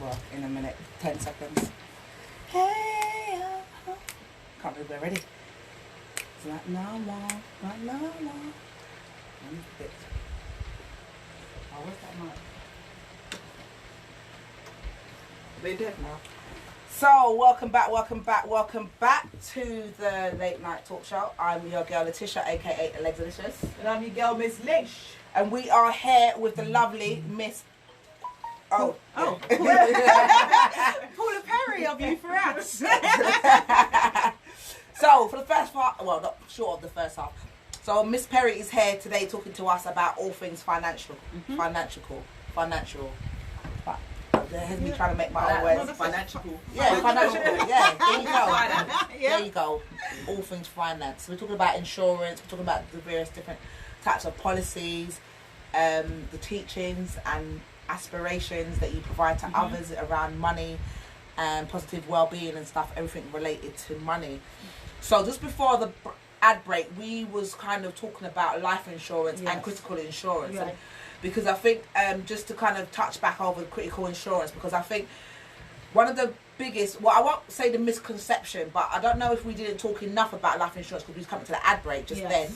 Well, in a minute, 10 seconds. Hey, can't believe we're ready. It's like no more, not no more. Oh, where's that mic? They're dead now. So, welcome back to the Late Night Talk Show. I'm your girl Letitia, aka Alexalicious. And I'm your girl, Miss Lish. And we are here with the lovely Miss... Paula Perry of You For Us. So, for the first part, well, not short of the first half. So, Miss Perry is here today talking to us about all things financial. Financial. There's me trying to make my own words. Financial. Yeah, financial. Yeah, there you go. There you go. All things finance. We're talking about insurance. We're talking about the various different types of policies, the teachings and aspirations that you provide to others around money and positive well-being and stuff. Everything related to money. So just before the ad break, we was kind of talking about life insurance and critical insurance. Right. Because I think, just to kind of touch back over critical insurance, because I think one of the biggest, well, I won't say the misconception, but I don't know if we didn't talk enough about life insurance because we was coming to the ad break just then.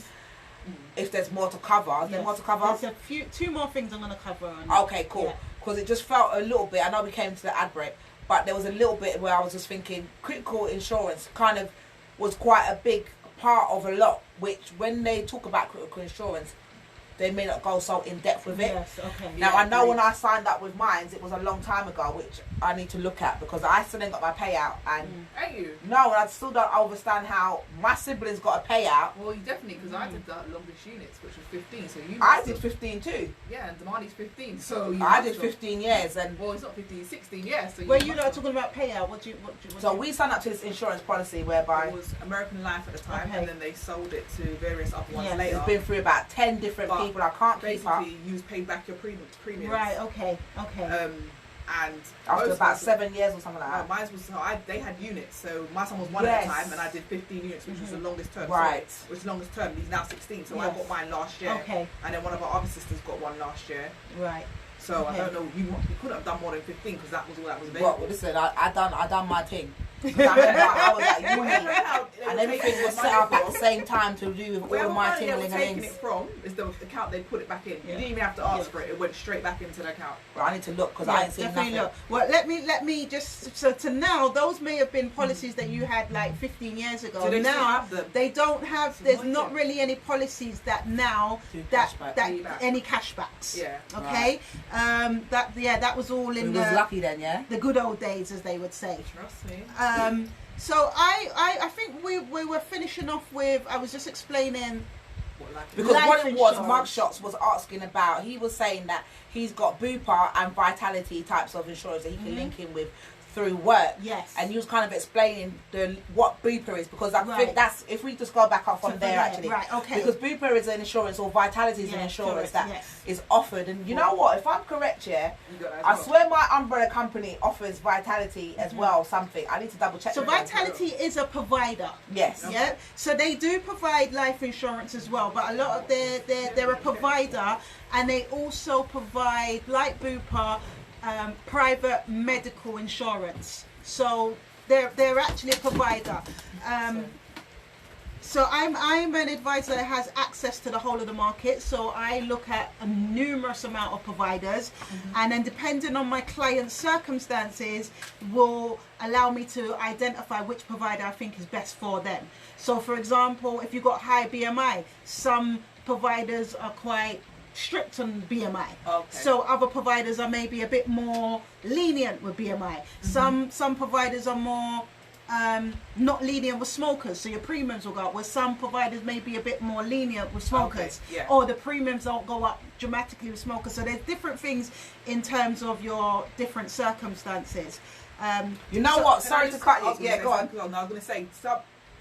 If there's more to cover, is there more to cover? There's two more things I'm going to cover on. Okay, cool. Because it just felt a little bit, I know we came to the ad break, but there was a little bit where I was just thinking critical insurance kind of was quite a big part of a lot, which when they talk about critical insurance, they may not go so in depth with it. Yes, okay. Now, I know when I signed up with mine, it was a long time ago, which I need to look at because I still ain't got my payout. And Are you? no, I still don't understand how my siblings got a payout. Well, you definitely, because I did the longest units, which was 15. So you. I did 15 too. Yeah, and Damani's 15. So you. I did 15 years, and well, it's not 15, 16. Yeah. So Well, you're not talking about payout. What so we signed up to this insurance policy whereby it was American Life at the time, and then they sold it to various other ones Yes. later. it's been through about 10 different But people. I can't keep up. Basically, you paid back your premiums. Right, okay. And After most about of 7 years or something like No, that. mine was they had units. So my son was one at a time, and I did 15 units, which was the longest term. Right. So, which is the longest term. He's now 16, so I Yes. got mine last year. Okay. And then one of our other sisters got one last year. Right. So Okay. I don't know. You couldn't have done more than 15 because that was all that was available. Well, listen, I done my thing. I was at uni, and everything was set up at the same time to do with all my they were tingling and taking things. it from is the account they put it back in. You didn't even have to ask for it. It went straight back into the account. Well, I need to look because I ain't seen Definitely nothing. look. Well, let me just so to now those may have been policies that you had like 15 years ago. So they still now have them? they don't have. There's not really any policies that now Do that cashback. any cashbacks. Yeah. Okay. That was all We in was lucky then, yeah. the good old days, as they would say. Trust me. So I think we were finishing off with, I was just explaining. Because Life what it was, insurance. Mugshots was asking about, he was saying that he's got Bupa and Vitality types of insurance that he can link in with through work. Yes. And he was kind of explaining what Bupa is, because I Right. think that's, if we just go back up from there actually. Right, okay. Because Bupa is an insurance, or Vitality is an Yes, insurance correct, that yes. is offered. And you know what, if I'm correct, yeah, You got that as I well. swear my umbrella company offers Vitality as well, something. I need to double check. So with them. Vitality is a provider. Yes. Yeah, so they do provide life insurance as well, but a lot of they're a provider, and they also provide, like Bupa, private medical insurance. So they're actually a provider. So I'm an advisor that has access to the whole of the market. So I look at a numerous amount of providers, and then depending on my client's circumstances, will allow me to identify which provider I think is best for them. So, for example, if you've got high BMI, some providers are quite strict on BMI. Okay. So other providers are maybe a bit more lenient with BMI. Some providers are more not lenient with smokers, so your premiums will go up, where some providers may be a bit more lenient with smokers, Okay, yeah. or the premiums don't go up dramatically with smokers. So there's different things in terms of your different circumstances. You know So- what? can I Sorry to just- cut I you. was gonna Yeah, say go on. something. I was going to say,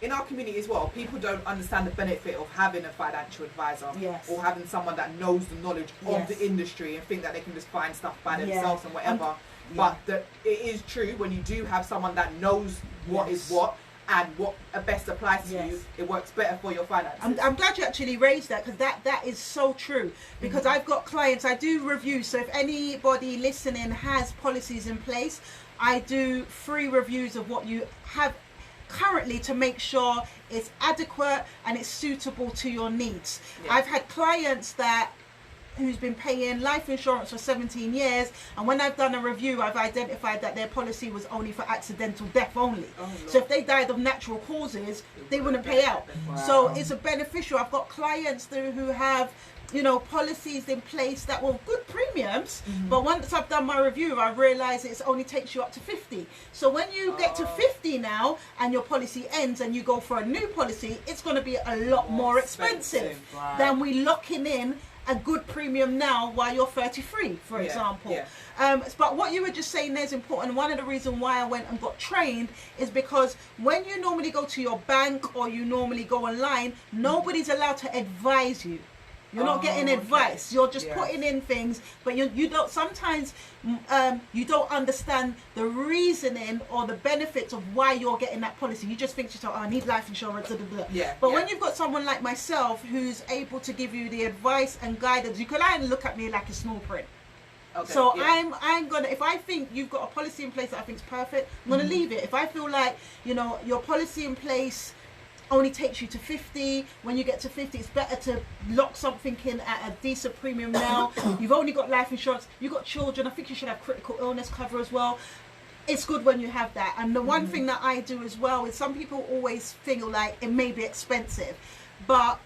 in our community as well, people don't understand the benefit of having a financial advisor, Yes. or having someone that knows the knowledge Yes. of the industry and think that they can just find stuff by Yeah. themselves and whatever. Yeah. But it is true, when you do have someone that knows what Yes. is what, and what best applies to you, it works better for your finances. I'm glad you actually raised that, because that is so true. Because I've got clients, I do reviews, so if anybody listening has policies in place, I do free reviews of what you have currently to make sure it's adequate and it's suitable to your needs. I've had clients who's been paying life insurance for 17 years, and when I've done a review, I've identified that their policy was only for accidental death only. So if they died of natural causes, they wouldn't pay out. So it's a beneficial. I've got clients who have, you know, policies in place that were good premiums, but once I've done my review, I realize it only takes you up to 50. So when you get to 50 now and your policy ends and you go for a new policy, it's going to be a lot more expensive than we locking in a good premium now while you're 33, for example. But what you were just saying there is important. One of the reasons why I went and got trained is because when you normally go to your bank or you normally go online, nobody's allowed to advise you. You're not getting advice. You're just putting in things, but you don't. Sometimes you don't understand the reasoning or the benefits of why you're getting that policy. You just think to yourself, "Oh, I need life insurance." Blah, blah, blah. But when you've got someone like myself who's able to give you the advice and guidance, you can look at me like a small print. So I'm gonna, if I think you've got a policy in place that I think is perfect, I'm gonna leave it. If I feel like, you know, your policy in place only takes you to 50, when you get to 50 it's better to lock something in at a decent premium now. You've only got life insurance, you've got children, I think you should have critical illness cover as well. It's good when you have that. And the one thing that I do as well is, some people always feel like it may be expensive, but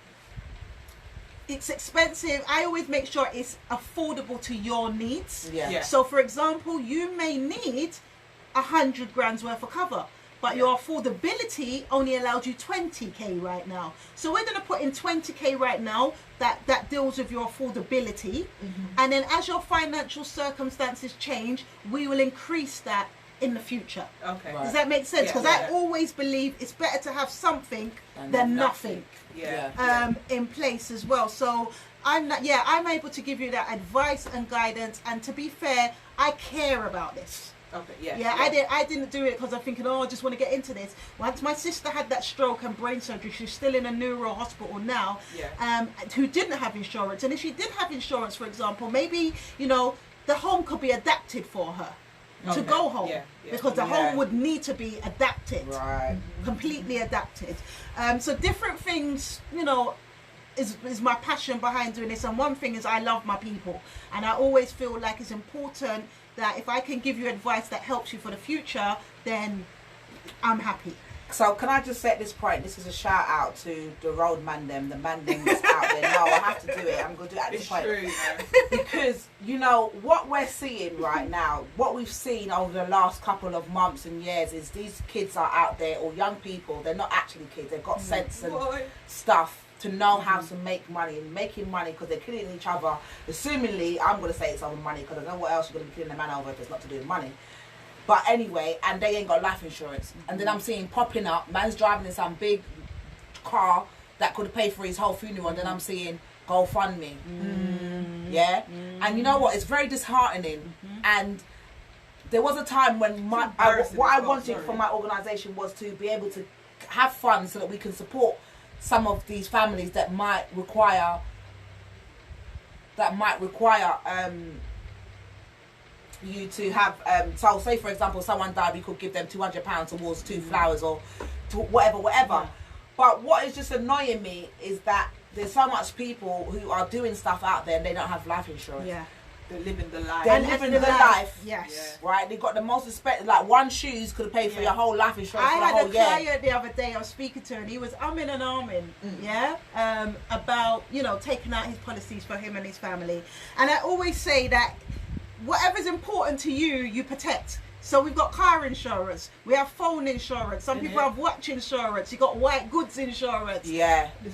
it's expensive. I always make sure it's affordable to your needs. So for example, you may need 100 grand's worth of cover, but your affordability only allows you 20k right now. So we're going to put in 20k right now that deals with your affordability. And then as your financial circumstances change, we will increase that in the future. Does that make sense? Because I always believe it's better to have something than nothing in place as well. So I'm able to give you that advice and guidance. And to be fair, I care about this. I didn't do it because I'm thinking, I just want to get into this. Once my sister had that stroke and brain surgery, she's still in a neuro hospital now, who didn't have insurance. And if she did have insurance, for example, maybe, you know, the home could be adapted for her to go home, because the home would need to be adapted, completely adapted. So different things, you know, is my passion behind doing this. And one thing is, I love my people, and I always feel like it's important that if I can give you advice that helps you for the future, then I'm happy. So can I just say at this point, this is a shout out to the road man them, the man them that's out there. No, I have to do it. I'm going to do it at this point. True, because, you know, what we're seeing right now, what we've seen over the last couple of months and years is these kids are out there, or young people, they're not actually kids, they've got sense and stuff to know how to make money, and making money because they're killing each other. Assumingly, I'm going to say it's over money, because I don't know what else you're going to be killing a man over if it's not to do with money. But anyway, and they ain't got life insurance. And then I'm seeing popping up, man's driving in some big car that could pay for his whole funeral, and then I'm seeing GoFundMe. And you know what? It's very disheartening. And there was a time when what I wanted from my organisation was to be able to have funds so that we can support some of these families that might require you to have so say for example someone died, we could give them £200 towards 2 flowers or to whatever. But what is just annoying me is that there's so much people who are doing stuff out there and they don't have life insurance. They're living the life. They're living the life. Yes. Right? They've got the most expensive, like one shoes could pay for your whole life insurance for the whole year. I had a client the other day I was speaking to, and he was umming and ahhing, about, you know, taking out his policies for him and his family. And I always say that whatever's important to you, you protect. So we've got car insurance, we have phone insurance, some people have watch insurance, you got white goods insurance.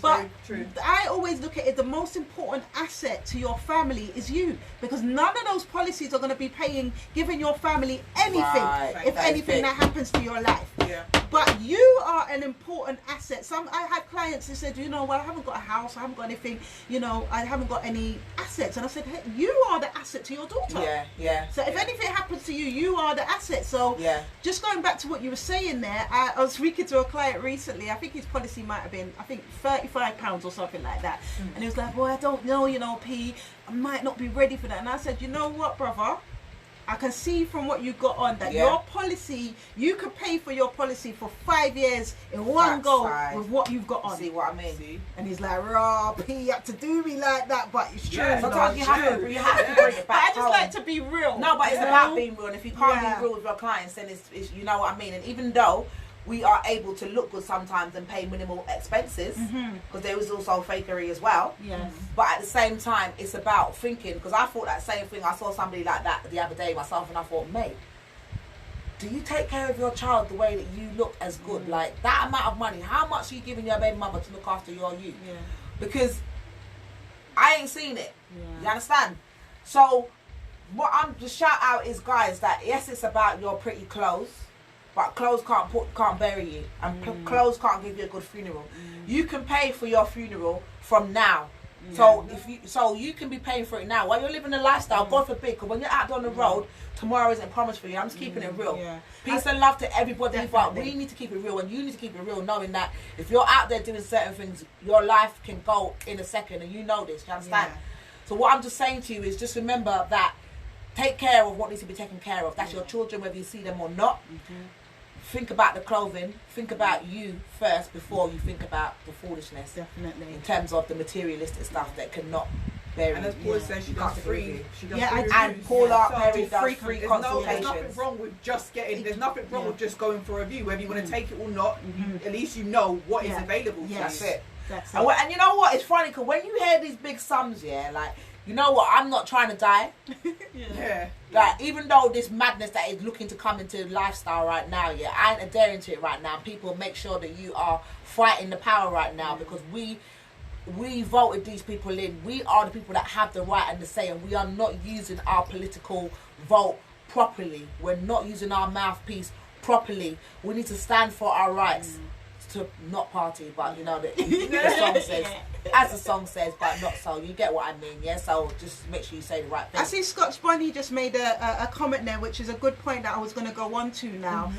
But true. I always look at it, the most important asset to your family is you, because none of those policies are going to be giving your family anything if anything that happens to your life. Yeah. But you are an important asset. I had clients who said, you know, well, I haven't got a house, I haven't got anything, you know, I haven't got any assets. And I said, hey, you are the asset to your daughter. Yeah. So if anything happens to you, you are the asset. So just going back to what you were saying there, I was speaking to a client recently. I think his policy might have been, I think, £35 or something like that. And he was like, well, I don't know, you know, P, I might not be ready for that. And I said, you know what, brother? I can see from what you got on that your policy, you could pay for your policy for 5 years in one go with what you've got on. See what I mean? And he's like, raw, P, you have to do me like that, but it's true. Sometimes you have to bring it back. I just like to be real. No, but it's about being real. And if you can't be real with your clients, then it's you know what I mean. And even though we are able to look good sometimes and pay minimal expenses, because there is also fakery as well. Yes. But at the same time, it's about thinking, because I thought that same thing. I saw somebody like that the other day myself, and I thought, mate, do you take care of your child the way that you look as good? Like, that amount of money, how much are you giving your baby mother to look after your youth? Yeah. Because I ain't seen it. You understand? So what I'm just shout out is, guys, that yes, it's about your pretty clothes, but clothes can't bury you, and clothes can't give you a good funeral. You can pay for your funeral from now. So you can be paying for it now while you're living a lifestyle. God forbid, because when you're out on the road, tomorrow isn't promised for you. I'm just keeping it real. Peace and love to everybody, but we need to keep it real, and you need to keep it real, knowing that if you're out there doing certain things, your life can go in a second, and you know this. You understand? So what I'm just saying to you is, just remember that take care of what needs to be taken care of. That's your children, whether you see them or not. Think about the clothing. Think about you first before you think about the foolishness. Definitely. In terms of the materialistic stuff that cannot bury. And as Paula says, she does free. And Paula Perry does free consultations. There's nothing wrong with just getting. There's nothing wrong with just going for a review, whether you want to take it or not. At least you know what is available. That's it. That's it. And you know what? It's funny because when you hear these big sums, like, you know what? I'm not trying to die. Like, even though this madness that is looking to come into lifestyle right now, I ain't adhering to it right now. People, make sure that you are fighting the power right now, because we voted these people in. We are the people that have the right and the say, and we are not using our political vote properly. We're not using our mouthpiece properly. We need to stand for our rights. To not party, but you know the song says, as the song says, but not so. You get what I mean, So just make sure you say the right thing. I see Scotch Bonnie just made a comment there, which is a good point that I was going to go on to now.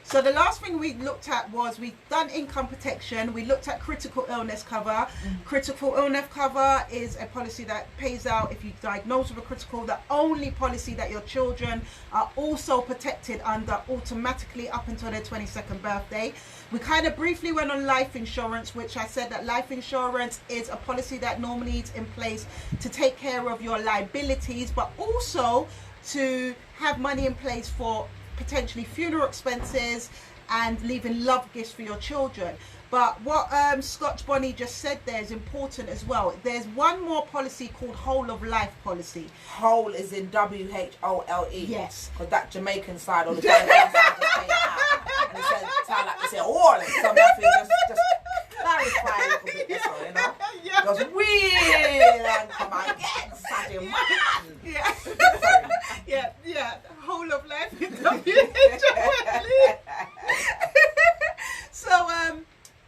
So the last thing we looked at was, we've done income protection. We looked at critical illness cover. Critical illness cover is a policy that pays out if you diagnose with a critical. The only policy that your children are also protected under automatically up until their 22nd birthday. We kind of briefly went on life insurance, which I said that life insurance is a policy that normally is in place to take care of your liabilities, but also to have money in place for potentially funeral expenses and leaving love gifts for your children. But what Scotch Bonnie just said there is important as well. There's one more policy called whole of life policy. Whole is in WHOLE. Yes. Because that Jamaican side or the Jamaican side just say it out. And it sound like they say all. So I'm having just clarify a little bit, that's all, you know? Because we and come on again, Saturday man. Whole of life in WHOLE. So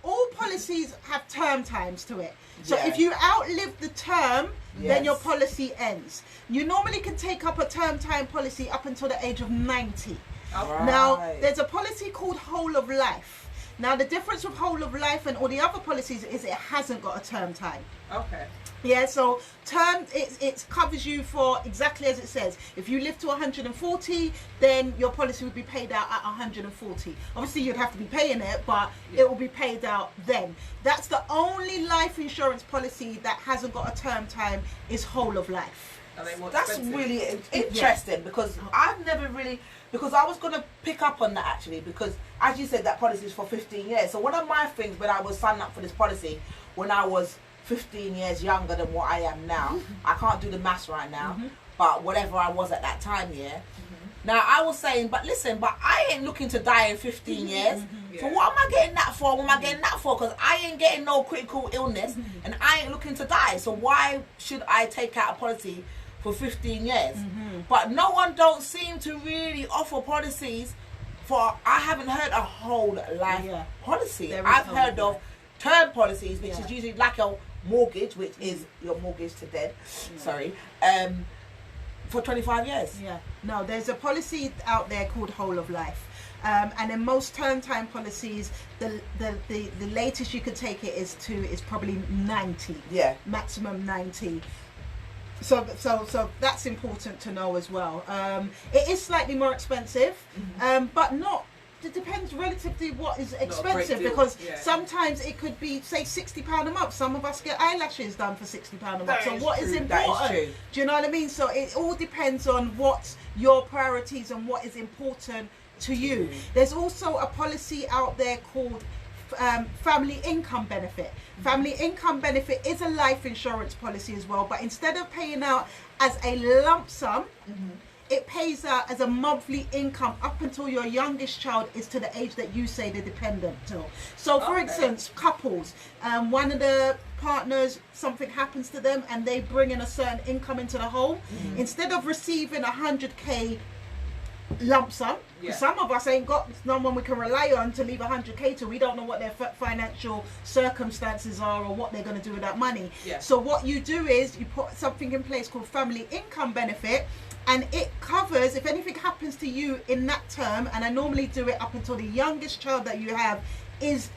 all policies have term times to it. So if you outlive the term, then your policy ends. You normally can take up a term time policy up until the age of 90. Right. Now, there's a policy called whole of life. Now, the difference with whole of life and all the other policies is it hasn't got a term time. Okay. Yeah, so term, it covers you for exactly as it says. If you live to 140, then your policy would be paid out at 140. Obviously, you'd have to be paying it, but it will be paid out then. That's the only life insurance policy that hasn't got a term time, is whole of life. That's really interesting, because I've never really... Because I was going to pick up on that, actually, because as you said, that policy is for 15 years. So one of my things when I was signing up for this policy, when I was 15 years younger than what I am now, I can't do the maths right now, but whatever I was at that time, Now, I was saying, but listen, but I ain't looking to die in 15 years. So what am I getting that for? What am I getting that for? Because I ain't getting no critical illness, and I ain't looking to die. So why should I take out a policy for 15 years? But no one don't seem to really offer policies I haven't heard a whole life policy. There is I've whole heard of life. term policies, which is usually like your mortgage, which is your mortgage to dead. Sorry. For 25 years. Yeah. No, there's a policy out there called whole of life. And in most term time policies, the latest you could take it is probably 90. Yeah. Maximum 90. So that's important to know as well. It is slightly more expensive, but not. It depends relatively what is expensive, because sometimes it could be, say, £60 a month. Some of us get eyelashes done for £60 a month. So what is important? That is true. Do you know what I mean? So it all depends on what your priorities and what is important to you. There's also a policy out there called family income benefit. Family income benefit is a life insurance policy as well, but instead of paying out as a lump sum, it pays out as a monthly income up until your youngest child is to the age that you say they're dependent to. So for instance, couples, one of the partners, something happens to them and they bring in a certain income into the home, instead of receiving 100k lump sum, some of us ain't got no one we can rely on to leave 100k to. We don't know what their financial circumstances are or what they're going to do with that money. So what you do is you put something in place called family income benefit, and it covers if anything happens to you in that term, and I normally do it up until the youngest child that you have is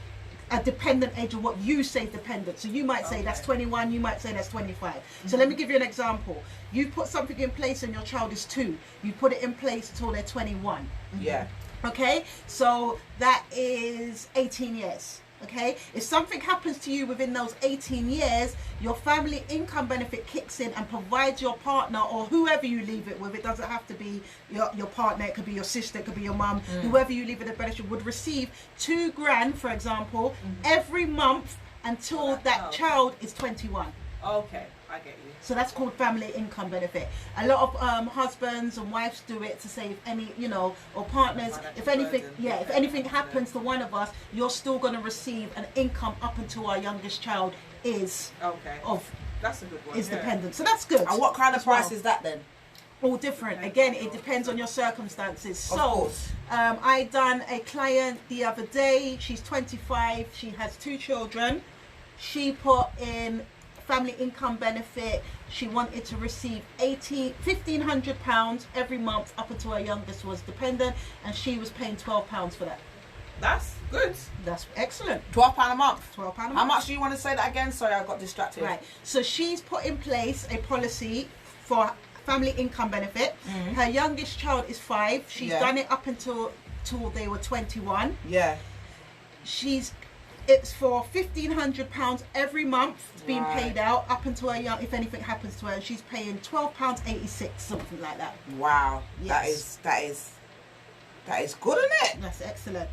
a dependent age of what you say dependent. So you might say that's 21, you might say that's 25. So let me give you an example. You put something in place and your child is 2. You put it in place until they're 21. Yeah. Okay, so that is 18 years. Okay, if something happens to you within those 18 years, your family income benefit kicks in and provides your partner or whoever you leave it with. It doesn't have to be your partner, it could be your sister, it could be your mum, whoever you leave it the benefit would receive £2,000, for example, every month until that child is 21. Okay, I get you. So that's called family income benefit. A lot of husbands and wives do it to say if any, or partners, if anything happens to one of us, you're still going to receive an income up until our youngest child is that's a good one. Is dependent. So that's good. And what kind of price is that then? All different. Again, it depends on your circumstances. So I done a client the other day. She's 25. She has 2 children. She put in family income benefit. She wanted to receive £1,500 every month up until her youngest was dependent, and she was paying £12 for that. That's good. That's excellent. £12 a month. £12 a month. How much do you want to say that again? Sorry, I got distracted. Right. So she's put in place a policy for family income benefit. Her youngest child is 5. She's done it up until they were 21. Yeah. It's for £1,500 every month. It's being paid out up until her if anything happens to her. She's paying £12.86, something like that. Wow. Yes. That is good, isn't it? That's excellent.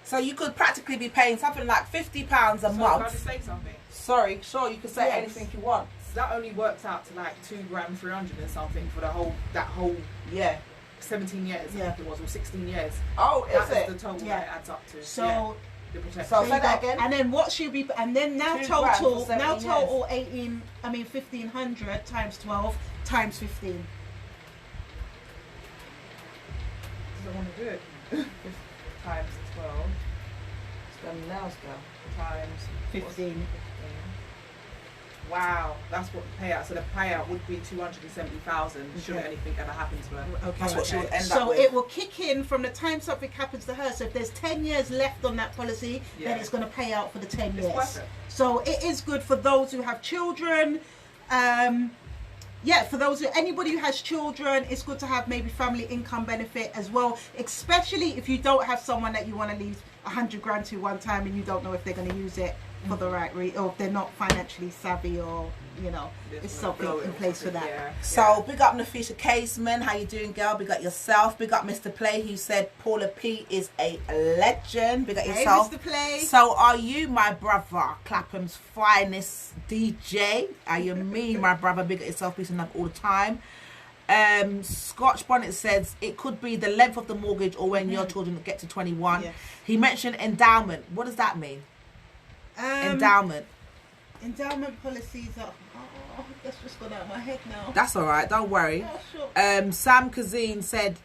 So you could practically be paying something like £50 a month. Can I just say something? Sorry, sure, you can say anything you want. So that only works out to like £2,300 and something for that whole 17 years. I think it was, or 16 years. Oh, is That's it? the total that it adds up to. So. The protection. So say that again. And then what she'll be, and then now total 1,500 times 12 times 15. I want to do it. Times 12. Spend nails, girl. Times 15. Wow, that's what the payout. So the payout would be 270,000 should anything ever happen to her. Okay. That's what she would end up So with. it will kick in from the time something happens to her. So if there's 10 years left on that policy, then it's going to pay out for the 10 years. Worth it. So it is good for those who have children. For anybody who has children, it's good to have maybe family income benefit as well, especially if you don't have someone that you want to leave £100,000 to one time and you don't know if they're going to use it for the right reason, or if they're not financially savvy, or it's something in place for that. So big up Nafisha Caseman, how you doing, girl? Big up yourself. Big up Mr. Play, who said Paula P is a legend. Big up yourself. Mr. Play. So are you, my brother, Clapham's finest DJ? Are you me, my brother? Big up yourself. Peace and love all the time. Scotch Bonnet says it could be the length of the mortgage or when your children get to 21. Yes. He mentioned endowment. What does that mean? Endowment policies are that's just gone out of my head now. That's all right, don't worry. Sure. Sam Kazim said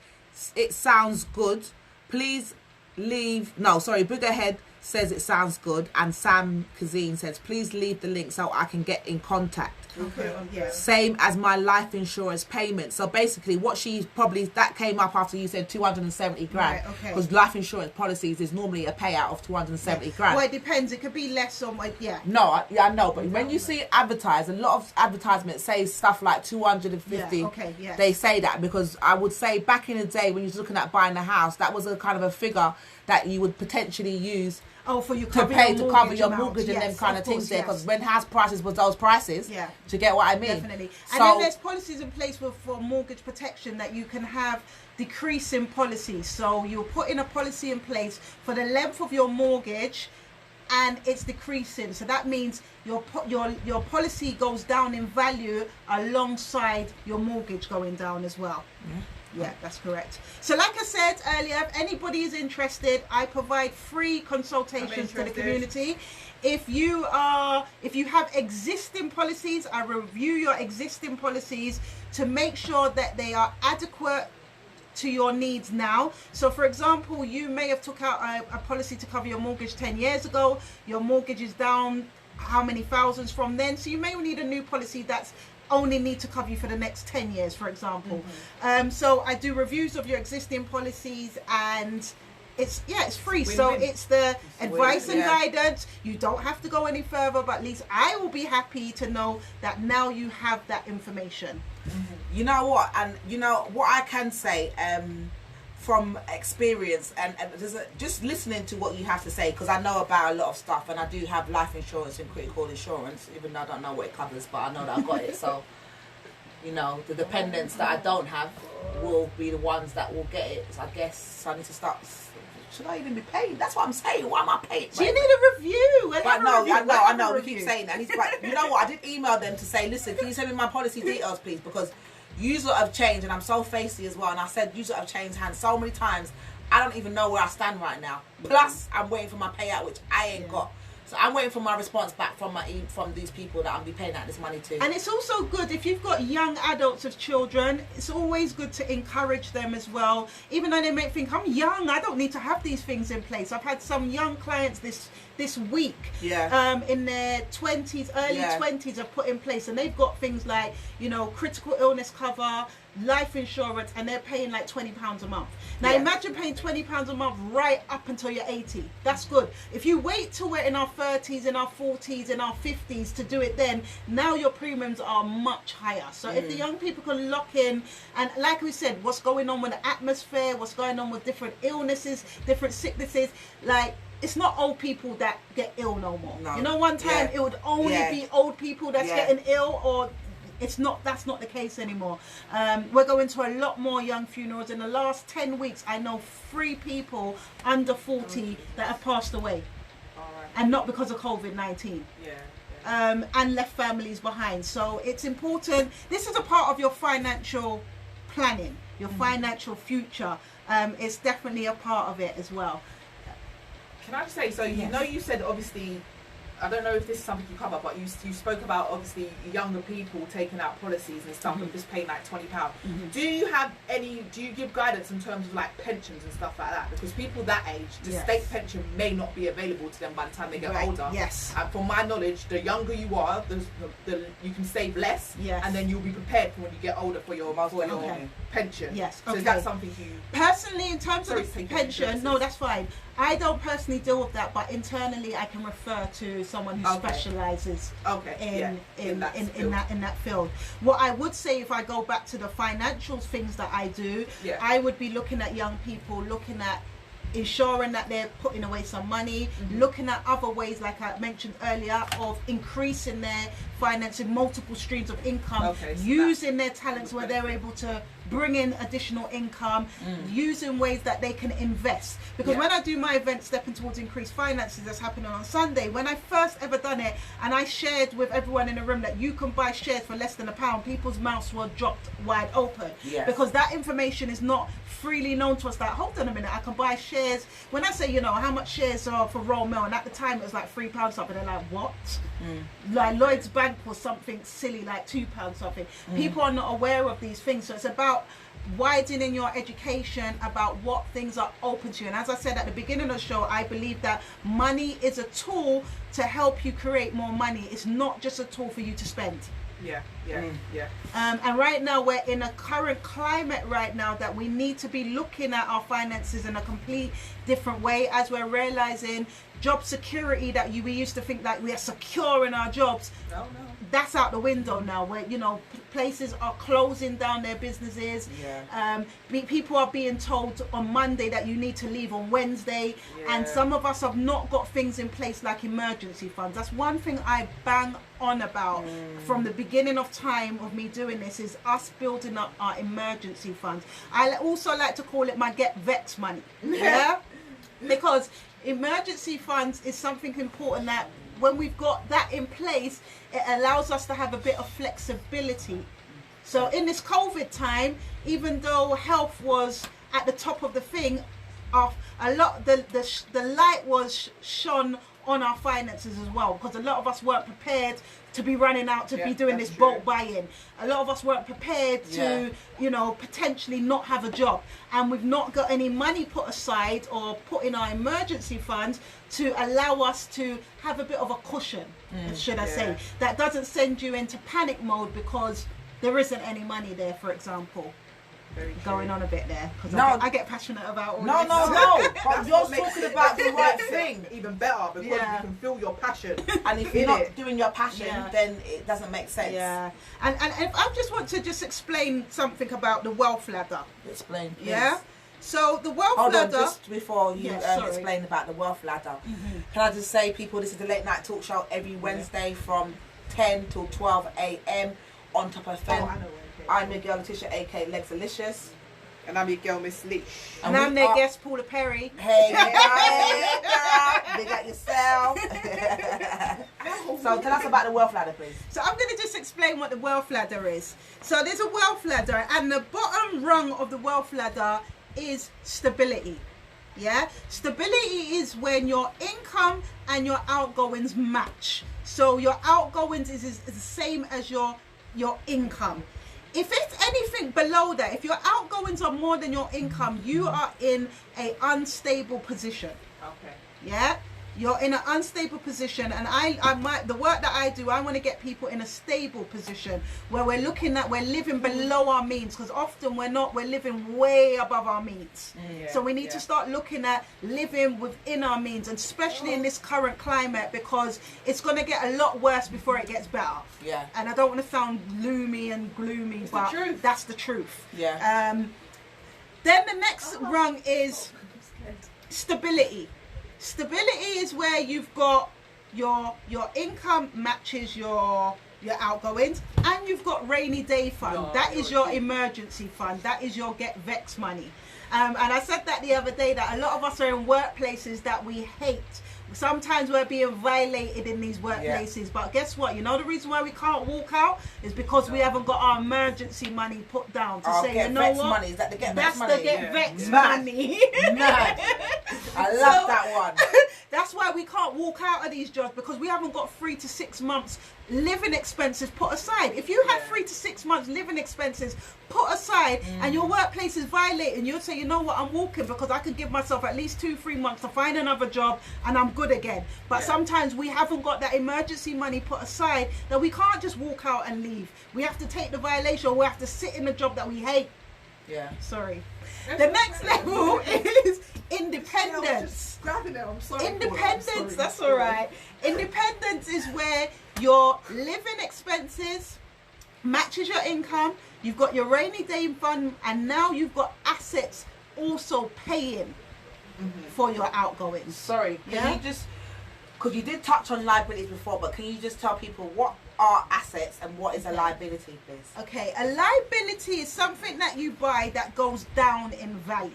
it sounds good, please Boogerhead says it sounds good, and Sam Kazeen says please leave the link so I can get in contact. Okay. Yeah. Same as my life insurance payment. So basically what she probably, that came up after you said 270 grand. Right, okay. Because life insurance policies is normally a payout of 270 grand. Well, it depends. It could be less or more. Yeah. No, I know, but when you see it advertised, a lot of advertisements say stuff like 250. Yeah, okay, yes. They say that because I would say back in the day when you was looking at buying a house, that was a kind of a figure that you would potentially use for you to cover your mortgage and them kind of things there, because when house prices was those prices, do you get what I mean? Definitely. And then there's policies in place for mortgage protection that you can have decreasing policies. So you'll put in a policy in place for the length of your mortgage, and it's decreasing. So that means your policy goes down in value alongside your mortgage going down as well. Yeah, that's correct. So like I said earlier, if anybody is interested, I provide free consultations to the community. If you have existing policies, I review your existing policies to make sure that they are adequate to your needs now. So for example, you may have took out a policy to cover your mortgage 10 years ago. Your mortgage is down how many thousands from then, so you may need a new policy that's only need to cover you for the next 10 years, for example. So I do reviews of your existing policies, and it's free. So it's the advice and guidance. You don't have to go any further, but at least I will be happy to know that now you have that information. You know what, and you know what I can say from experience, and just listening to what you have to say, because I know about a lot of stuff, and I do have life insurance and critical insurance, even though I don't know what it covers, but I know that I've got it. So you know, the dependents that I don't have will be the ones that will get it. So I guess I need to start. Should I even be paid? That's what I'm saying. Why am I paid? Do you need a review? But no, I know. We keep saying that. And he's like, you know what? I did email them to say, listen, can you send me my policy details, please? Because you lot have changed, and I'm so facey as well. And I said, you lot have changed hands so many times. I don't even know where I stand right now. Plus, I'm waiting for my payout, which I ain't got. So I'm waiting for my response back from these people that I'll be paying out this money to. And it's also good if you've got young adults of children. It's always good to encourage them as well. Even though they may think, I'm young, I don't need to have these things in place. I've had some young clients this week, in their 20s, early 20s, have put in place, and they've got things like, you know, critical illness cover, life insurance, and they're paying like £20 a month. Now imagine paying £20 a month right up until you're 80. That's good. If you wait till we're in our 30s, in our 40s, in our 50s to do it, then now your premiums are much higher. So if the young people can lock in, and like we said, what's going on with the atmosphere, what's going on with different illnesses, different sicknesses, like, it's not old people that get ill no more. No. You know, one time it would only be old people that's getting ill, or that's not the case anymore. We're going to a lot more young funerals. In the last 10 weeks, I know 3 people under 40 that have passed away. And not because of COVID-19. And left families behind. So it's important. This is a part of your financial planning, your financial future. It's definitely a part of it as well. Can I just say, so you know, you said obviously, I don't know if this is something you cover, but you spoke about obviously younger people taking out policies and stuff and just paying like £20. Do you give guidance in terms of like pensions and stuff like that? Because people that age, the state pension may not be available to them by the time they get older. And from my knowledge, the younger you are, the you can save less, and then you'll be prepared for when you get older for your pension. So is that something you personally, in terms of the pension? No, that's fine. I don't personally deal with that, but internally I can refer to someone who specializes in that field. What I would say, if I go back to the financial things that I do, I would be looking at young people, looking at ensuring that they're putting away some money, looking at other ways, like I mentioned earlier, of increasing their financing, multiple streams of income, using their talents where they're able to bring in additional income, using ways that they can invest. Because when I do my event, Stepping Towards Increased Finances, that's happening on Sunday, when I first ever done it, and I shared with everyone in the room that you can buy shares for less than £1, people's mouths were dropped wide open. Because that information is not freely known to us. That, hold on a minute, I can buy shares. When I say, you know, how much shares are for Royal Mail, and at the time it was like £3 something, they're like, what? Like Lloyd's Bank was something silly, like £2 something. People are not aware of these things. So it's about widening your education about what things are open to you. And as I said at the beginning of the show, I believe that money is a tool to help you create more money. It's not just a tool for you to spend. Yeah. And right now we're in a current climate right now that we need to be looking at our finances in a complete different way, as we're realizing job security that we used to think that we are secure in our jobs. No. That's out the window now, where places are closing down their businesses. People are being told on Monday that you need to leave on Wednesday, and some of us have not got things in place like emergency funds. That's one thing I bang on about from the beginning of time of me doing this, is us building up our emergency funds. I also like to call it my get vex money. Because emergency funds is something important that when we've got that in place, it allows us to have a bit of flexibility. So in this COVID time, even though health was at the top of the thing, a lot the light was shone on our finances as well, because a lot of us weren't prepared to be running out to be doing this bulk buying. A lot of us weren't prepared to potentially not have a job, and we've not got any money put aside or put in our emergency funds to allow us to have a bit of a cushion, should I say, that doesn't send you into panic mode because there isn't any money there, for example. Going on a bit there, because I get passionate about all this. No, but you're talking about the right thing. Even better, because you can feel your passion. And if you're not doing your passion, then it doesn't make sense. And I just want to explain something about the wealth ladder. Explain, please. Yeah. So the wealth ladder. Hold on, just before you explain about the wealth ladder, can I just say, people, this is the Late Night Talk Show every Wednesday from 10 till 12 a.m. Ontop FM. I'm your girl Letitia, aka Legsalicious. And I'm your girl Miss Leash. And I'm their guest Paula Perry. Hey girl, big at yourself. So tell us about the wealth ladder, please. So I'm going to just explain what the wealth ladder is. So there's a wealth ladder, and the bottom rung of the wealth ladder is stability. Stability is when your income and your outgoings match. So your outgoings is the same as your income. If it's anything below that, if your outgoings are more than your income, you are in an unstable position. Okay. You're in an unstable position, and the work that I do, I want to get people in a stable position where we're living below our means, because often we're living way above our means. So we need to start looking at living within our means, and especially in this current climate, because it's going to get a lot worse before it gets better. And I don't want to sound gloomy and gloomy, but that's the truth. Then the next rung is stability. Stability is where you've got your income matches your outgoings, and you've got rainy day fund. That is your emergency fund. That is your get vex money. And I said that the other day, that a lot of us are in workplaces that we hate. Sometimes we're being violated in these workplaces, but guess what? You know the reason why we can't walk out is because we haven't got our emergency money put down to say, you know what? Money. Is that the get vex money? That's the get vex money. Mad. I love that one. That's why we can't walk out of these jobs, because we haven't got 3 to 6 months living expenses put aside. If you had 3 to 6 months living expenses put aside, and your workplace is violating, you'd say, you know what, I'm walking, because I can give myself at least 2-3 months to find another job and I'm good again. But sometimes we haven't got that emergency money put aside, that we can't just walk out and leave. We have to take the violation, or we have to sit in a job that we hate. Sorry. The next level is independence. I'm sorry. Independence, that's all right. Independence is where your living expenses matches your income. You've got your rainy day fund, and now you've got assets also paying for your outgoings. Sorry, can you just, because you did touch on liabilities before, but can you just tell people what are assets and what is a liability, please? Okay, a liability is something that you buy that goes down in value.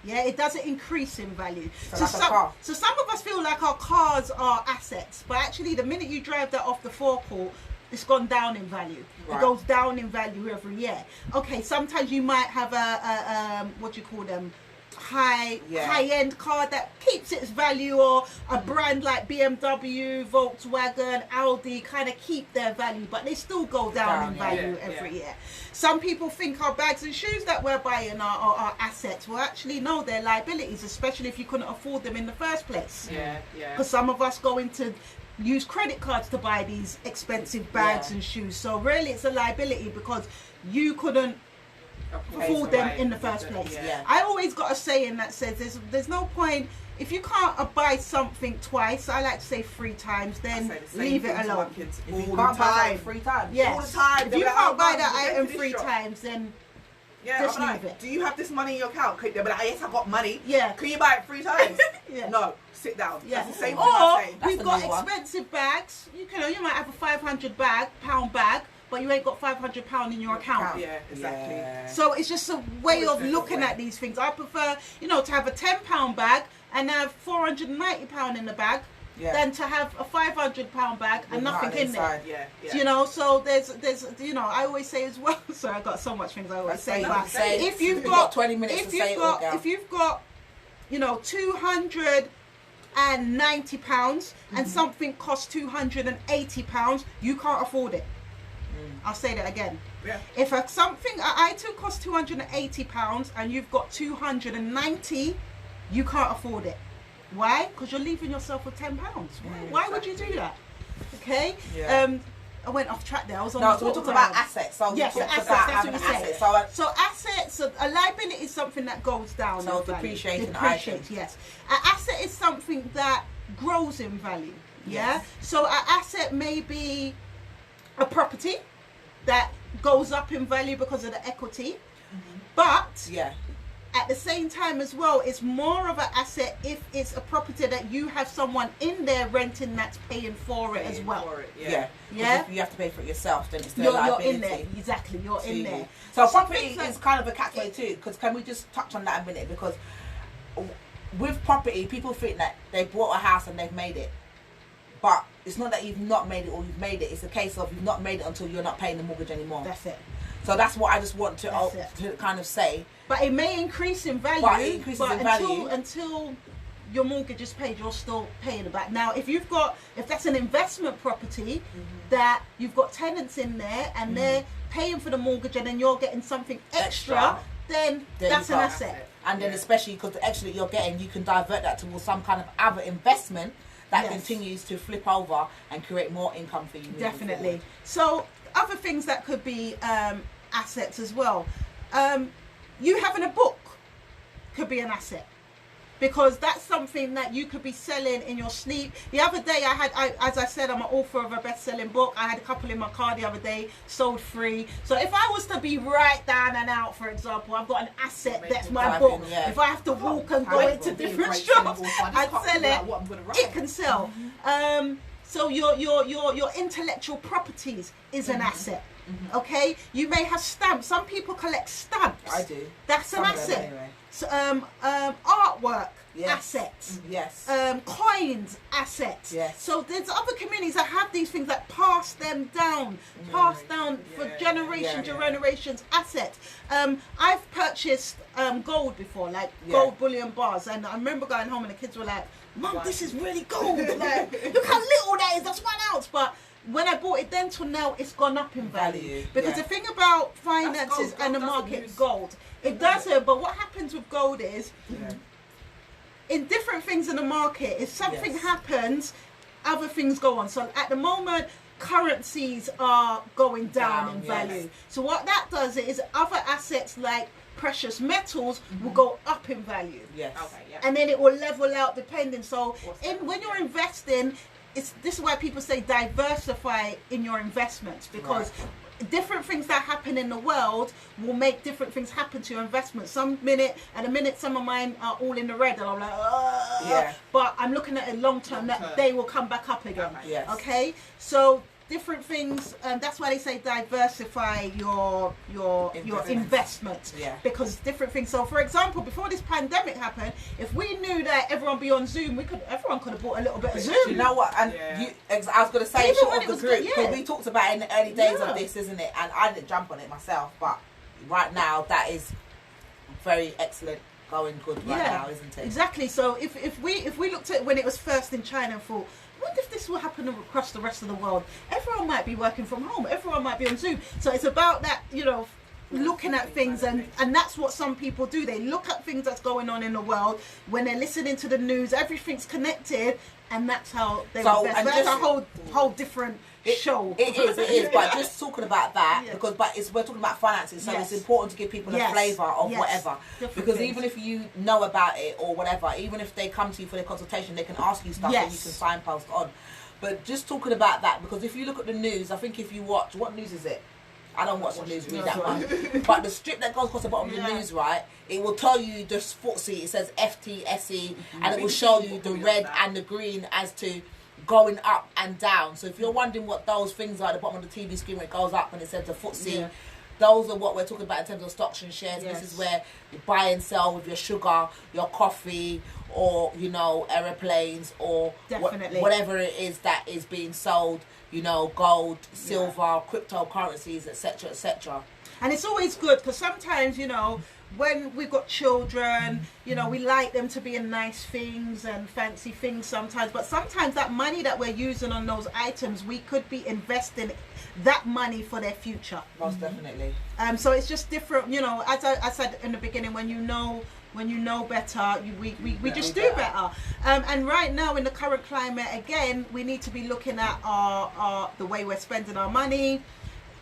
It doesn't increase in value. So like a car. So some of us feel like our cars are assets, but actually the minute you drive that off the forecourt, it's gone down in value. It goes down in value every year. Okay, sometimes you might have a what do you call them? high-end car that keeps its value, or a brand like BMW, Volkswagen, Audi kind of keep their value, but they still go down in value every year. Some people think our bags and shoes that we're buying are assets. Well, actually, no, they're liabilities, especially if you couldn't afford them in the first place. Because some of us go into use credit cards to buy these expensive bags and shoes. So really, it's a liability because you couldn't afford them in the first place. I always got a saying that says there's no point if you can't buy something twice. I like to say 3 times, then leave it alone. If you can't buy it 3 times, yes. all the time. If you can't buy that item 3 times, then just leave it. Do you have this money in your account? They'll be like, yes, I got money. Yeah. Can you buy it 3 times? No. Sit down. Yeah. That's the same thing or I say. we've got expensive bags. You might have a £500 bag, but you ain't got £500 in your account. Yeah, exactly. So it's just a way of looking at these things. I prefer, to have a £10 bag and have £490 in the bag than to have a £500 bag and nothing in there. So there's I always say as well. Sorry, I've got so much things I always say. But if you've got 20 minutes to say it all, girl. If you've got £290 and something costs £280, you can't afford it. I'll say that again. If an item costs £280 and you've got 290, you can't afford it. Why? Because you're leaving yourself with £10. Why would you do that? Okay. I went off track there. I was on so we're talking about assets. So yes, assets. That's what you said. So assets, a liability is something that goes down. So depreciating items. Yes. An asset is something that grows in value. So an asset may be a property that goes up in value because of the equity, but at the same time as well, it's more of an asset if it's a property that you have someone in there renting that's paying for it as well. If you have to pay for it yourself, then it's still a liability. You're in there. Exactly, you're in there. So property is kind of a catch-22, because can we just touch on that a minute? Because with property, people think that they bought a house and they've made it. But it's not that you've not made it or you've made it. It's a case of you've not made it until you're not paying the mortgage anymore. That's it. So that's what I just want to kind of say. But it may increase in value. But it increases in value. Until your mortgage is paid, you're still paying it back. Now, if that's an investment property that you've got tenants in there and they're paying for the mortgage and then you're getting something extra, then that's an asset. And then especially because the extra that you're getting, you can divert that towards some kind of other investment that continues to flip over and create more income for you. Definitely. So other things that could be assets as well. You having a book could be an asset, because that's something that you could be selling in your sleep. The other day as I said, I'm an author of a best-selling book. I had a couple in my car the other day, sold 3. So if I was to be right down and out, for example, I've got an asset that's my book. If I have to walk and go into different shops and sell it, it can sell. So your intellectual properties is an asset. Okay, you may have stamps. Some people collect stamps. I do. That's an asset. Anyway. So, artwork, assets. Yes. Coins, assets. Yes. So there's other communities that have these things that pass them down, for generations, assets. I've purchased gold before, like gold bullion bars, and I remember going home and the kids were like, "Mum, this is really gold. Like, look how little that is. That's 1 ounce." But when I bought it then till now, it's gone up in value. Because the thing about finances and the market, gold, it doesn't. But what happens with gold is, in different things in the market, if something happens, other things go on. So at the moment, currencies are going down in value. So what that does is other assets like precious metals will go up in value. Yes. Okay, and then it will level out depending. So when you're investing, this is why people say diversify in your investments, because different things that happen in the world will make different things happen to your investments. Some minute some of mine are all in the red and I'm like, but I'm looking at it long term that they will come back up again. Okay, so different things, that's why they say diversify your investments, because different things. So for example, before this pandemic happened, if we knew that everyone be on Zoom, everyone could have bought a little bit of Zoom. You know what? And I was going to say, even when of the group, because we talked about it in the early days of this, isn't it? And I didn't jump on it myself, but right now that is very excellent going good right now, isn't it? Exactly. So if we looked at when it was first in China and thought, what if this will happen across the rest of the world? Everyone might be working from home. Everyone might be on Zoom. So it's about that, looking at things, and that's what some people do. They look at things that's going on in the world. When they're listening to the news, everything's connected, and that's how they invest. And that's a whole different show. It is. But just talking about that, we're talking about finances, so it's important to give people a flavour of whatever. Because even if you know about it or whatever, even if they come to you for their consultation, they can ask you stuff that you can signpost on. But just talking about that, because if you look at the news, I think if you watch, what news is it? I don't watch the news really that much. But the strip that goes across the bottom of the news, right, it will tell you the FTSE, it says FTSE, and it will show you the red and the green as to going up and down. So if you're wondering what those things are at the bottom of the TV screen when it goes up and it says the FTSE, those are what we're talking about in terms of stocks and shares. This is where you buy and sell with your sugar, your coffee, or, aeroplanes, or whatever it is that is being sold. Gold, silver, cryptocurrencies, etc., etc. And it's always good because sometimes, when we've got children, we like them to be in nice things and fancy things sometimes. But sometimes that money that we're using on those items, we could be investing that money for their future. Most definitely. So it's just different, as I said in the beginning, when you know better, we just do better. And right now in the current climate, again, we need to be looking at our the way we're spending our money.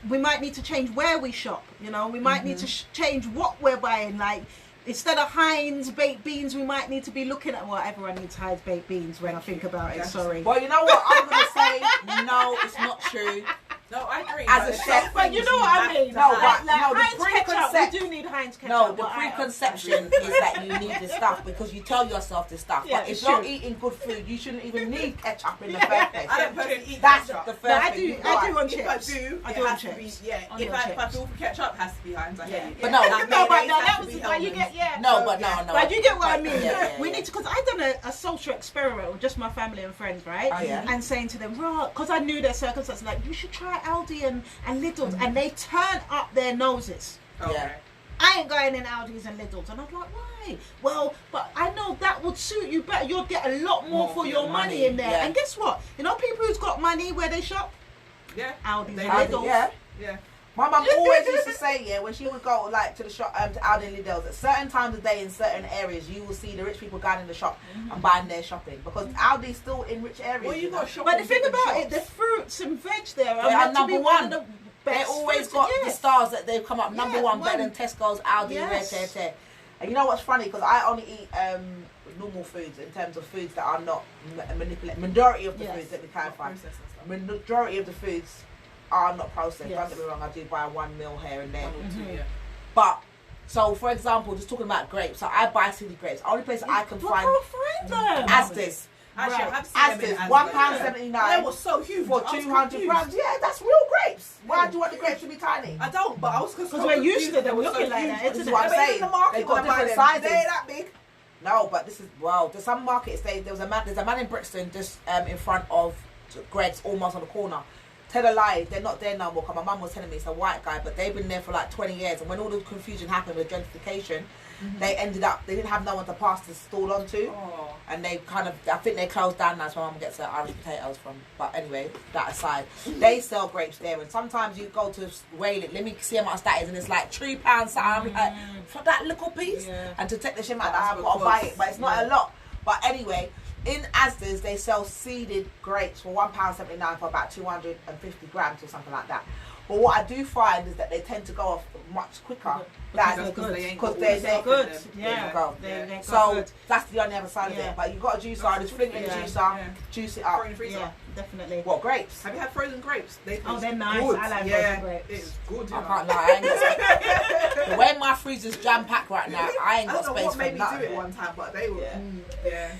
We might need to change where we shop. We might need to change what we're buying. Like, instead of Heinz baked beans, we might need to be looking at everyone needs Heinz baked beans when I think about it. Sorry. Well, you know what I'm going to say? No, it's not true. No, I agree. As a chef, but you know what I mean. The Heinz ketchup, we do need Heinz ketchup. No, the preconception is that you need this stuff because you tell yourself this stuff. But if you're eating good food, you shouldn't even need ketchup in the first place. I don't personally eat That's ketchup. the first thing. I do on chips. If I do, it has to be, if I feel for ketchup, it has to be Heinz. I hate it. But that was why you get, No. But you get what I mean. We need to, because I've done a social experiment with just my family and friends, right? Oh, yeah. And saying to them, because I knew their circumstances, like, you should try Aldi and Lidl's, and they turn up their noses. Yeah. I ain't going in Aldi's and Lidl's, and I'm like, why? Well, but I know that would suit you better. You'll get a lot more for your money in there. Yeah. And guess what? People who's got money where they shop. Yeah. Aldi's and Lidl's. Yeah. My mum always used to say, when she would go to the shop, to Aldi and Lidl's, at certain times of day in certain areas, you will see the rich people going in the shop and buying their shopping because Aldi's still in rich areas. Well, you got shopping. But the thing about it, the fruits and veg there are meant to be one of the best. They always got the stars that they've come up number one, better than Tesco's, Aldi, And you know what's funny? Because I only eat normal foods in terms of foods that are not manipulated. Majority of the foods, let me clarify. Majority of the foods are not processed. Don't get me wrong, I do buy 1 meal here and there. But, so for example, just talking about grapes, so I buy city grapes. Only place I can find Asda's. Actually, I've seen them in £1.79. They were so huge for 200 grams. Yeah, that's real grapes. Why do you want the grapes to be tiny? I don't, but I was because we're used to them looking like that. This is what I'm saying. They've got different sizes. They ain't that big. No, but this is there's some markets. There's a man in Brixton just in front of Greg's, almost on the corner. Tell a lie, they're not there no more. Cause my mum was telling me it's a white guy, but they've been there for like 20 years. And when all the confusion happened with gentrification, they didn't have no one to pass the stall on to. And they I think they closed down now, so my mum gets her Irish potatoes from. But anyway, that aside, they sell grapes there. And sometimes you go to Wailing, let me see how much that is, and it's like £3 something. Like, for that little piece. And to take the shit out, I've got to buy it, but it's not a lot. But anyway, in Asda's, they sell seeded grapes for £1.79 for about 250 grams or something like that. But what I do find is that they tend to go off much quicker because they're good. So that's the only other side of it. But you've got a juicer, just fling in the juicer, juice it up. Definitely. What, grapes? Have you had frozen grapes? They're nice. Good. I like frozen grapes. It's good. I can't lie. I ain't got the way my freezer's jam packed right now, I ain't got space for nothing. Maybe do it one time, but they were.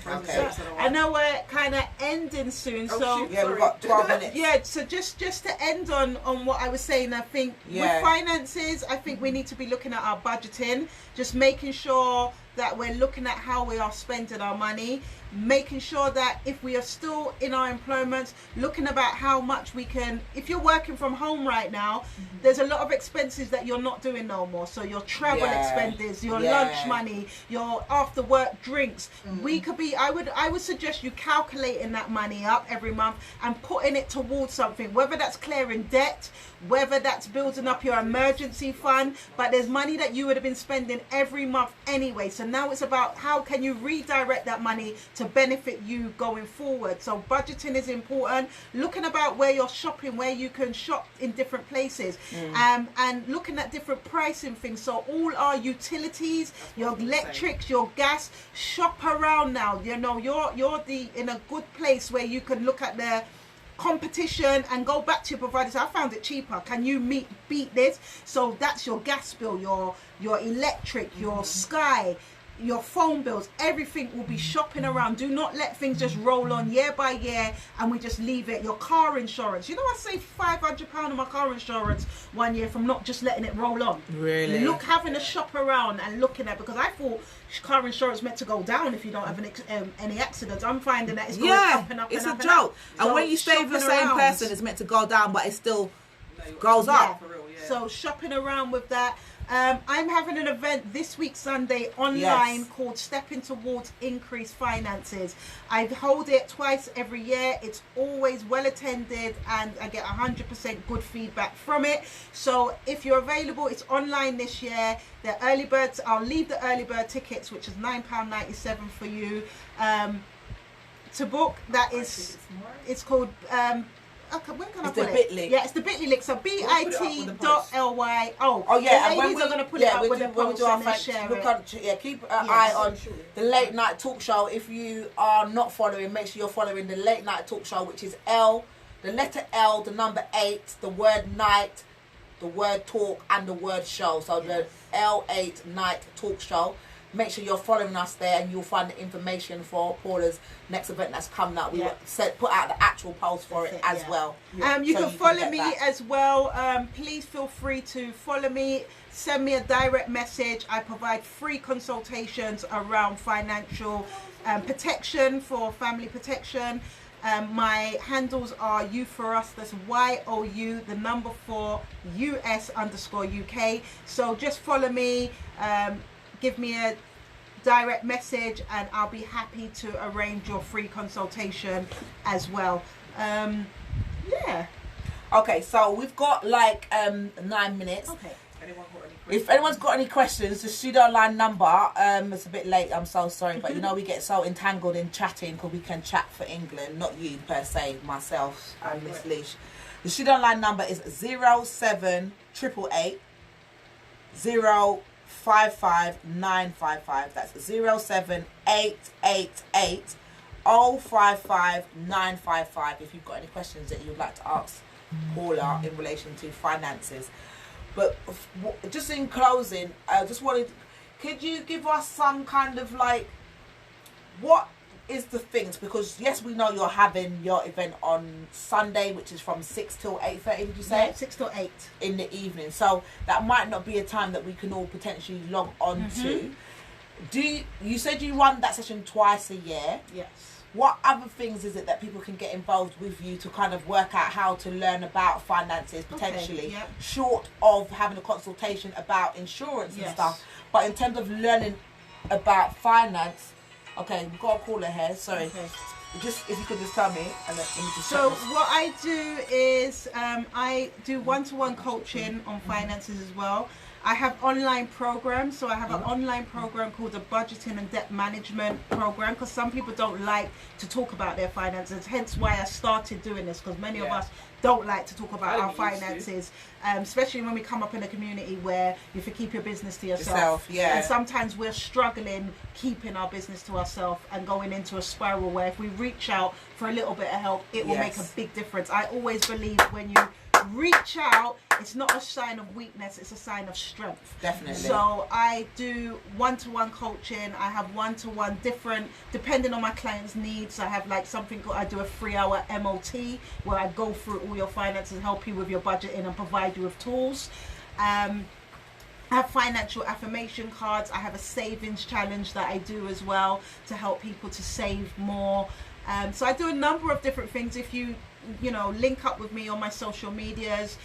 Okay. I know we're kind of ending soon, so we've got 12 minutes. So just to end on what I was saying, I think with finances, I think we need to be looking at our budgeting, just making sure that we're looking at how we are spending our money, making sure that if we are still in our employments, looking about how much we can, if you're working from home right now, there's a lot of expenses that you're not doing no more. So your travel expenses, your lunch money, your after work drinks, we could be, I would suggest you calculating that money up every month and putting it towards something, whether that's clearing debt, whether that's building up your emergency fund, but there's money that you would have been spending every month anyway. So now it's about how can you redirect that money to benefit you going forward. So budgeting is important, looking about where you're shopping, where you can shop in different places, and looking at different pricing things. So all our utilities, your electrics, your gas, shop around now. You know, you're in a good place where you can look at the competition and go back to your providers. I found it cheaper. Can you beat this? So that's your gas bill, your electric, your Sky, your phone bills, everything will be shopping around. Do not let things just roll on year by year and we just leave it. Your car insurance, you know, I saved £500 on my car insurance one year from not just letting it roll on. Really? Look, having a shop around and looking at, because I thought car insurance meant to go down if you don't have any accidents. I'm finding that it's going up and up. It's and up a joke. And so when you stay with the same person, it's meant to go down, but it still goes up. For real, So shopping around with that. I'm having an event this week Sunday online called Stepping Towards Increased Finances. I hold it twice every year. It's always well attended and I get 100% good feedback from it. So if you're available, it's online this year. The early birds, I'll leave the early bird tickets, which is £9.97 for you to book. That is, it's called okay, when can it's I put the it? bit.ly. Yeah, it's the bit.ly link. So bit.ly. Oh yeah, the ladies are going to put it up with the post and then share it. Keep an eye on the Late Night Talk Show. If you are not following, make sure you're following the Late Night Talk Show, which is L, the letter L, the number 8, the word night, the word talk, and the word show. So the L8 Night Talk Show. Make sure you're following us there and you'll find the information for Paula's next event that's coming up. We put out the actual post for it as well. You can follow me as well. Please feel free to follow me. Send me a direct message. I provide free consultations around financial protection for family protection. My handles are U for us, that's YOU, the number 4 US_UK. So just follow me. Give me a direct message and I'll be happy to arrange your free consultation as well. Okay, so we've got like 9 minutes. Okay. If anyone's got any questions, the studio line number, it's a bit late, I'm so sorry, but you know we get so entangled in chatting because we can chat for England, not you per se, myself and Miss Leash. The studio line number is 07888 055955. That's 07888 055955 if you've got any questions that you'd like to ask Paula in relation to finances. But just in closing, I just wanted, could you give us some kind of like, what is the things, because yes, we know you're having your event on Sunday, which is from 6 till 8:30, did you say? Yeah, 6 till 8 in the evening, so that might not be a time that we can all potentially log on to. You said you run that session twice a year? Yes. What other things is it that people can get involved with you to kind of work out how to learn about finances potentially, short of having a consultation about insurance and stuff, but in terms of learning about finance? Okay, we've got a caller here, sorry. Just if you could just tell me, and then let me just so what I do is I do one-to-one coaching on finances as well. I have online programs, so I have an online program called the Budgeting and Debt Management Program, because some people don't like to talk about their finances, hence why I started doing this, because many of us don't like to talk about our finances, especially when we come up in a community where you have to keep your business to yourself. And sometimes we're struggling keeping our business to ourselves and going into a spiral where if we reach out for a little bit of help, it will make a big difference. I always believe when you reach out, it's not a sign of weakness, it's a sign of strength. Definitely. So I do one-to-one coaching. I have one-to-one different, depending on my client's needs. I have like something called, I do a 3-hour MOT where I go through all your finances, help you with your budgeting and provide you with tools. I have financial affirmation cards. I have a savings challenge that I do as well to help people to save more. So I do a number of different things. If you link up with me on my social medias,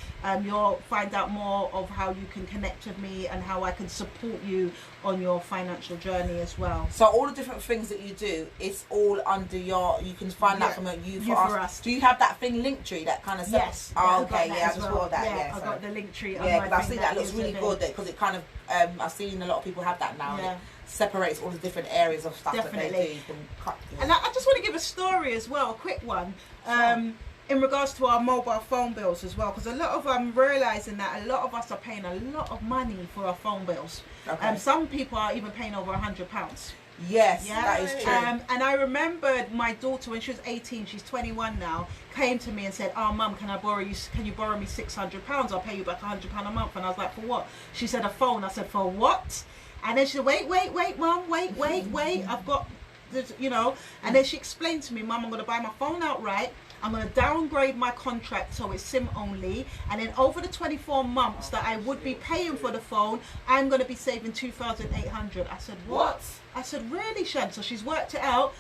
you'll find out more of how you can connect with me and how I can support you on your financial journey as well. So all the different things that you do, it's all under you can find that from You For Us. Do you have that thing, Linktree, that kind of stuff? Yes. Oh, okay, I just saw that. Yeah, I got the Linktree. Yeah, because I see that looks really good there, because it kind of, I've seen a lot of people have that now. Yeah. It separates all the different areas of stuff that they do. You can cut. Yeah. And I just want to give a story as well, a quick one. In regards to our mobile phone bills as well, because a lot of realizing that a lot of us are paying a lot of money for our phone bills. Okay. Some people are even paying over £100. Yes, yeah? that is true. And I remembered my daughter when she was 18, she's 21 now, came to me and said, "Oh, Mum, can you borrow me £600? I'll pay you back £100 a month." And I was like, "For what?" She said, "A phone." I said, "For what?" And then she said, wait, Mum, wait. I've got this, And then she explained to me, "Mum, I'm going to buy my phone outright. I'm going to downgrade my contract so it's SIM only, and then over the 24 months that I would be paying for the phone, I'm going to be saving 2,800. I said, "What?" I said, "Really, Shan?" So she's worked it out.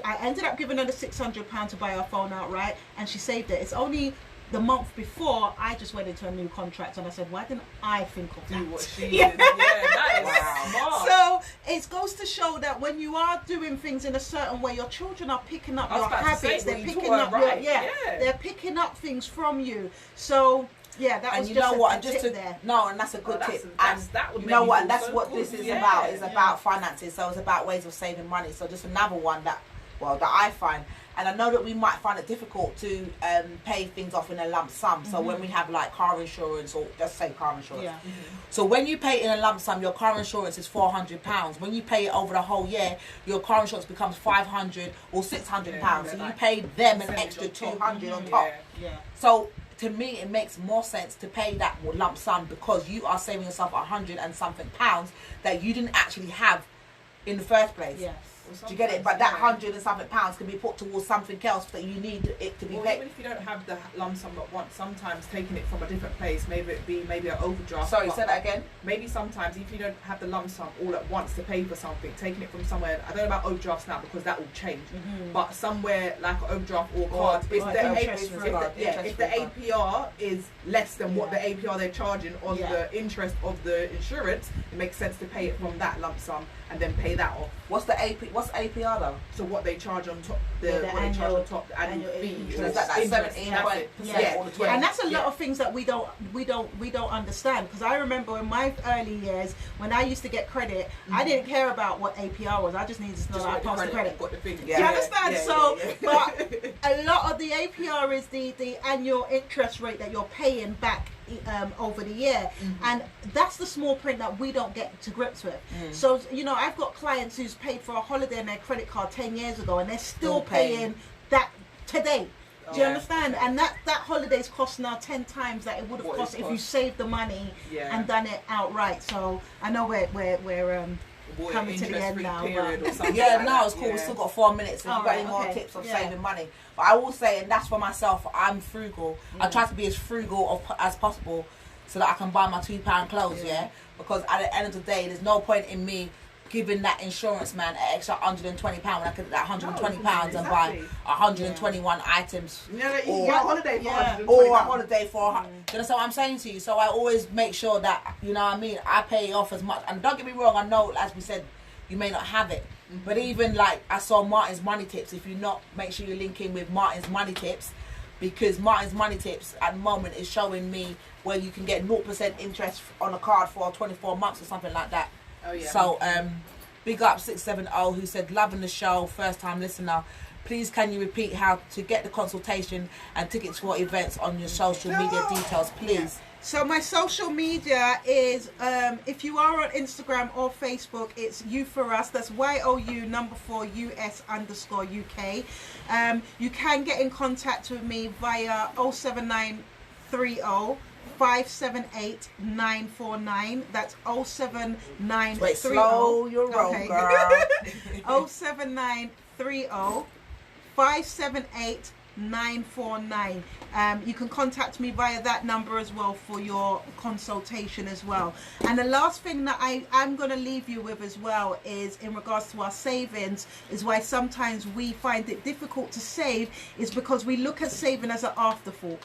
I ended up giving her the £600 to buy her phone outright, and she saved it. It's only the month before I just went into a new contract, and I said, "Why didn't I think of that?" Do what she did. Yeah, that is smart. So it goes to show that when you are doing things in a certain way, your children are picking up your habits. They're picking up they're picking up things from you. So yeah, that was just a tip there. No, and that's a good tip. And that would you know what? And that's so what cool. this is about. It's about finances. So it's about ways of saving money. So just another one that I find. And I know that we might find it difficult to pay things off in a lump sum. So when we have like car insurance, or just say car insurance. Yeah. So when you pay in a lump sum, your car insurance is £400. When you pay it over the whole year, your car insurance becomes £500 or £600. So you pay them an extra £200 on top. Yeah. So to me, it makes more sense to pay that lump sum, because you are saving yourself £100 and something that you didn't actually have in the first place. Yes. Do you get it? But that £100 and something can be put towards something else that you need it to be paid. Even if you don't have the lump sum at once, sometimes taking it from a different place, maybe an overdraft. Sorry, say that again. Maybe sometimes if you don't have the lump sum all at once to pay for something, taking it from somewhere. I don't know about overdrafts now, because that will change. But somewhere like an overdraft or card, if the APR is less than what the APR they're charging on the interest of the insurance, it makes sense to pay it from that lump sum and then pay that off. What's APR though? So what they charge on top, the annual fee. So is that 17%? Yeah. And that's a lot of things that we don't understand. Because I remember in my early years when I used to get credit, I didn't care about what APR was. I just needed to know that I passed the credit. Do you understand? But a lot of the APR is the annual interest rate that you're paying back over the year, and that's the small print that we don't get to grips with. So I've got clients who's paid for a holiday on their credit card 10 years ago, and they're still paying that today. Do you understand? And that holiday's cost now 10 times that it would have cost if you saved the money and done it outright. So I know we're coming to the end now. It's cool. We've still got 4 minutes. If you've got any more tips of saving money. But I will say, and that's for myself, I'm frugal. I try to be as frugal as possible so that I can buy my £2 clothes, because at the end of the day, there's no point in me giving that insurance man an extra £120 when I could that £120 and buy 121 items. Or a holiday for or a holiday for. Do you understand what I'm saying to you? So I always make sure that, I pay off as much. And don't get me wrong, I know, as we said, you may not have it. But even like I saw Martin's Money Tips, if you're not, make sure you link in with Martin's Money Tips, because Martin's Money Tips at the moment is showing me where you can get 0% interest on a card for 24 months or something like that. Oh, yeah. So big up 670 who said, "Loving the show, first time listener. Please can you repeat how to get the consultation and tickets for events on your social media details, please?" So my social media is, if you are on Instagram or Facebook, it's You For Us. That's YOU4US_UK. You can get in contact with me via 07930 578 949. That's 07930. Wait, slow your roll, girl. 07930 578 949. You can contact me via that number as well for your consultation as well. And the last thing that I'm going to leave you with as well is in regards to our savings, is why sometimes we find it difficult to save, is because we look at saving as an afterthought.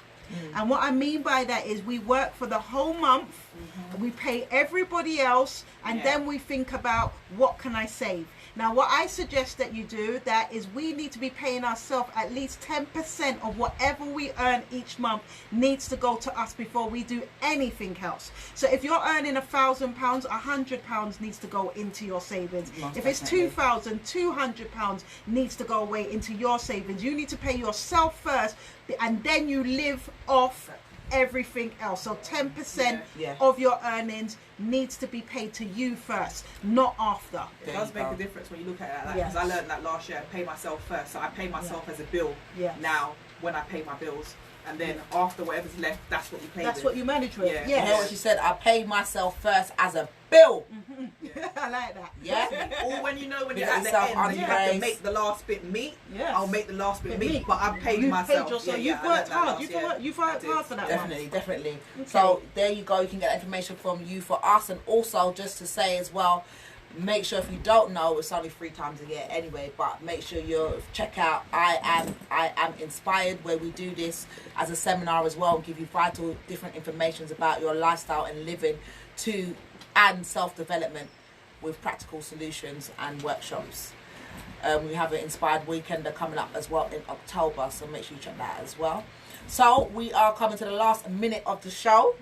And what I mean by that is we work for the whole month, we pay everybody else, and then we think about what can I save. Now what I suggest that you do, that is we need to be paying ourselves at least 10% of whatever we earn each month needs to go to us before we do anything else. So if you're earning £1,000, £100 needs to go into your savings. If it's £2,200 needs to go away into your savings. You need to pay yourself first, and then you live off everything else. So 10% of your earnings needs to be paid to you first, not after. It does make a difference when you look at it like that, because I learned that last year. I pay myself first, so I pay myself as a bill now when I pay my bills, and then after whatever's left, that's what you pay. That's with. what you manage with. You know what she said? I pay myself first as a bill. I like that. Yeah. Or when you're at the yourself end, you have to make the last bit meet. I'll make the last bit meet, but I paid myself. You've worked hard. You've worked hard for that. Definitely. Okay. So there you go. You can get information from You For Us, and also just to say as well, make sure if you don't know, it's only 3 times a year anyway, but make sure you check out I Am Inspired, where we do this as a seminar as well and give you vital different informations about your lifestyle and living and self-development with practical solutions and workshops. We have an Inspired Weekend coming up as well in October, so make sure you check that as well. So we are coming to the last minute of the show.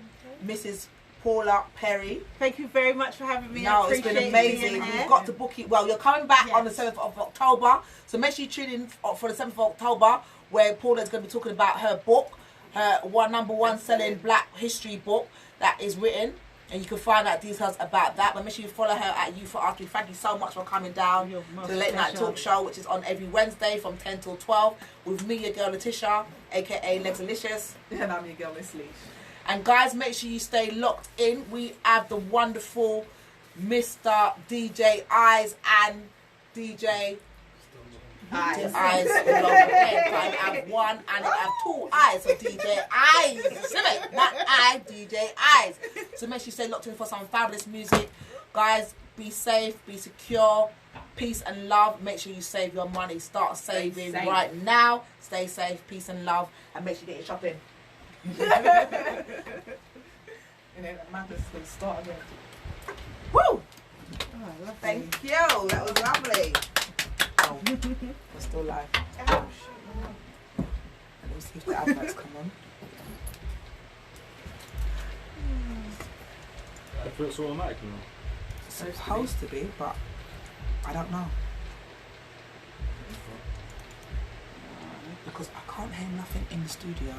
Mrs. Paula Perry. Thank you very much for having me. No, it's been amazing. We've got to book it. Well, you're coming back on the 7th of October, so make sure you tune in for the 7th of October, where Paula is going to be talking about her book, her #1 selling Black history book that is written, and you can find out details about that. But make sure you follow her at You For Us. Thank you so much for coming down to the Late Night Talk Show, which is on every Wednesday from 10 till 12 with me, your girl Letitia, aka Legalicious. And I'm your girl Miss Leash. And guys, make sure you stay locked in. We have the wonderful Mr. DJ Eyes and DJ Eyes. I have one and I have 2 eyes for DJ Eyes. Not I, DJ Eyes. So make sure you stay locked in for some fabulous music. Guys, be safe, be secure, peace and love. Make sure you save your money. Start saving right now. Stay safe, peace and love, and make sure you get your shopping. And then Amanda's going to start again. Woo! Oh, Thank you. That was lovely. Oh, we're still live. Let me see if the adverts come on. I feel it's automatic now. It's supposed to be, but I don't know. Because I can't hear nothing in the studio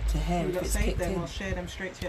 to hear if it's kicked in. We'll share them straight to your